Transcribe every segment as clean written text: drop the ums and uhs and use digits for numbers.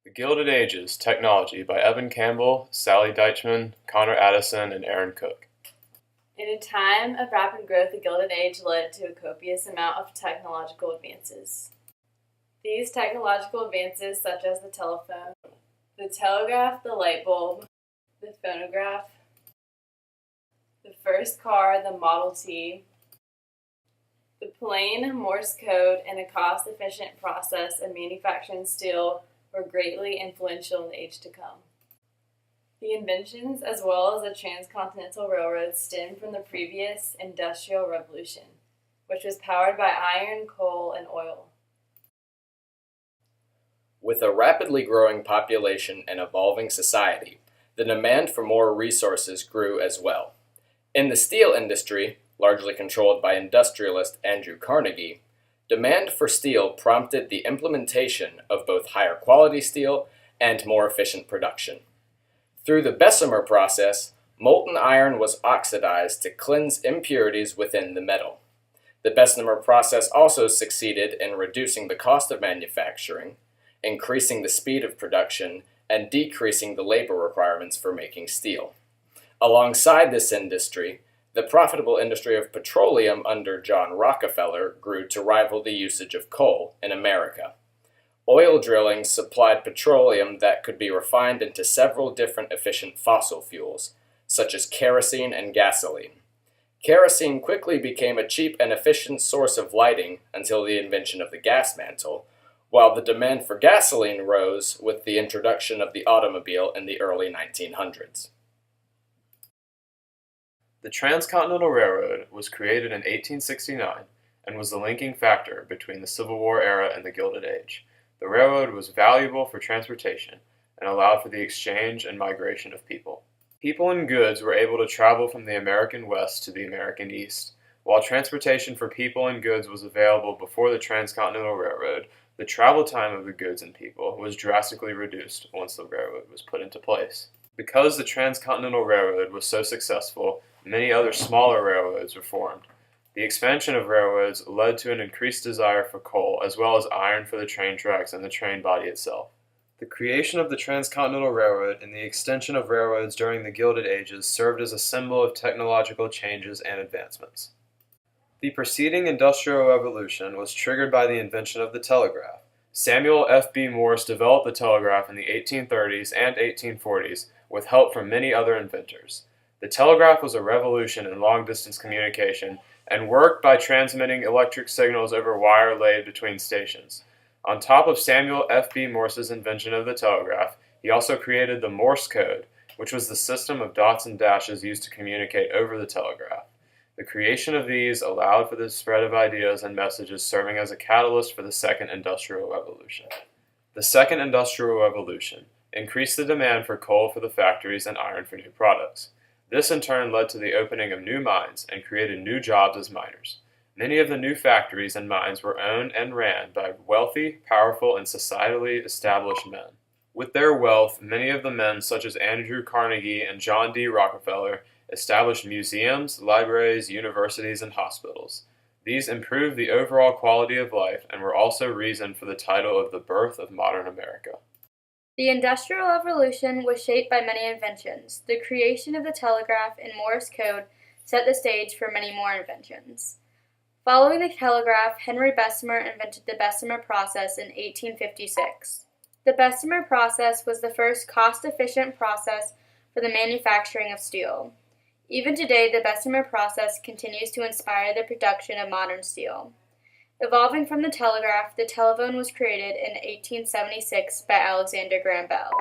The Gilded Ages, Technology by Evan Campbell, Sally Deichmann, Connor Addison, and Aaron Cook. In a time of rapid growth, the Gilded Age led to a copious amount of technological advances. These technological advances, such as the telephone, the telegraph, the light bulb, the phonograph, the first car, the Model T, the plain Morse code, and a cost-efficient process of manufacturing steel were greatly influential in the age to come. The inventions, as well as the transcontinental railroad, stem from the previous Industrial Revolution, which was powered by iron, coal, and oil. With a rapidly growing population and evolving society, the demand for more resources grew as well. In the steel industry, largely controlled by industrialist Andrew Carnegie, demand for steel prompted the implementation of both higher quality steel and more efficient production. Through the Bessemer process, molten iron was oxidized to cleanse impurities within the metal. The Bessemer process also succeeded in reducing the cost of manufacturing, increasing the speed of production, and decreasing the labor requirements for making steel. Alongside this industry, the profitable industry of petroleum under John Rockefeller grew to rival the usage of coal in America. Oil drilling supplied petroleum that could be refined into several different efficient fossil fuels, such as kerosene and gasoline. Kerosene quickly became a cheap and efficient source of lighting until the invention of the gas mantle, while the demand for gasoline rose with the introduction of the automobile in the early 1900s. The Transcontinental Railroad was created in 1869 and was the linking factor between the Civil War era and the Gilded Age. The railroad was valuable for transportation and allowed for the exchange and migration of people. People and goods were able to travel from the American West to the American East. While transportation for people and goods was available before the Transcontinental Railroad, the travel time of the goods and people was drastically reduced once the railroad was put into place. Because the Transcontinental Railroad was so successful, many other smaller railroads were formed. The expansion of railroads led to an increased desire for coal, as well as iron for the train tracks and the train body itself. The creation of the Transcontinental Railroad and the extension of railroads during the Gilded Ages served as a symbol of technological changes and advancements. The preceding Industrial Revolution was triggered by the invention of the telegraph. Samuel F.B. Morse developed the telegraph in the 1830s and 1840s with help from many other inventors. The telegraph was a revolution in long-distance communication and worked by transmitting electric signals over wire laid between stations. On top of Samuel F.B. Morse's invention of the telegraph, he also created the Morse code, which was the system of dots and dashes used to communicate over the telegraph. The creation of these allowed for the spread of ideas and messages, serving as a catalyst for the Second Industrial Revolution. The Second Industrial Revolution increased the demand for coal for the factories and iron for new products. This in turn led to the opening of new mines and created new jobs as miners. Many of the new factories and mines were owned and ran by wealthy, powerful, and societally established men. With their wealth, many of the men, such as Andrew Carnegie and John D. Rockefeller, established museums, libraries, universities, and hospitals. These improved the overall quality of life and were also reason for the title of the birth of modern America. The Industrial Revolution was shaped by many inventions. The creation of the telegraph and Morse code set the stage for many more inventions. Following the telegraph, Henry Bessemer invented the Bessemer process in 1856. The Bessemer process was the first cost-efficient process for the manufacturing of steel. Even today, the Bessemer process continues to inspire the production of modern steel. Evolving from the telegraph, the telephone was created in 1876 by Alexander Graham Bell.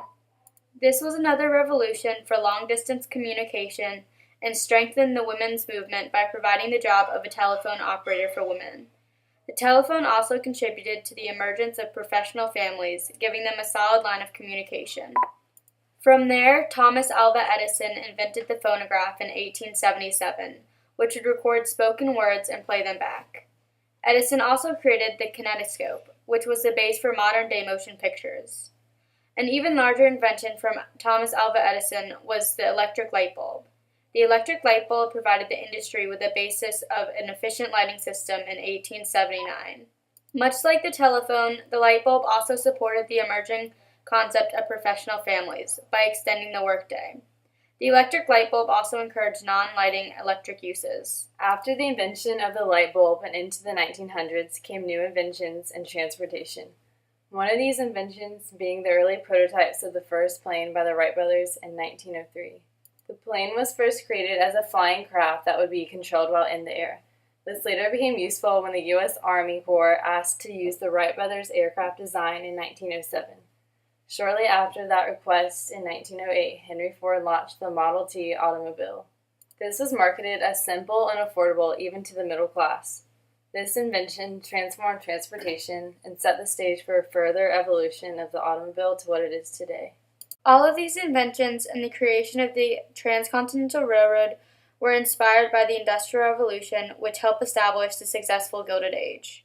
This was another revolution for long-distance communication and strengthened the women's movement by providing the job of a telephone operator for women. The telephone also contributed to the emergence of professional families, giving them a solid line of communication. From there, Thomas Alva Edison invented the phonograph in 1877, which would record spoken words and play them back. Edison also created the kinetoscope, which was the base for modern-day motion pictures. An even larger invention from Thomas Alva Edison was the electric light bulb. The electric light bulb provided the industry with the basis of an efficient lighting system in 1879. Much like the telephone, the light bulb also supported the emerging concept of professional families by extending the workday. The electric light bulb also encouraged non-lighting electric uses. After the invention of the light bulb and into the 1900s came new inventions in transportation. One of these inventions being the early prototypes of the first plane by the Wright brothers in 1903. The plane was first created as a flying craft that would be controlled while in the air. This later became useful when the U.S. Army Corps asked to use the Wright brothers' aircraft design in 1907. Shortly after that request, in 1908, Henry Ford launched the Model T automobile. This was marketed as simple and affordable even to the middle class. This invention transformed transportation and set the stage for a further evolution of the automobile to what it is today. All of these inventions and the creation of the Transcontinental Railroad were inspired by the Industrial Revolution, which helped establish the successful Gilded Age.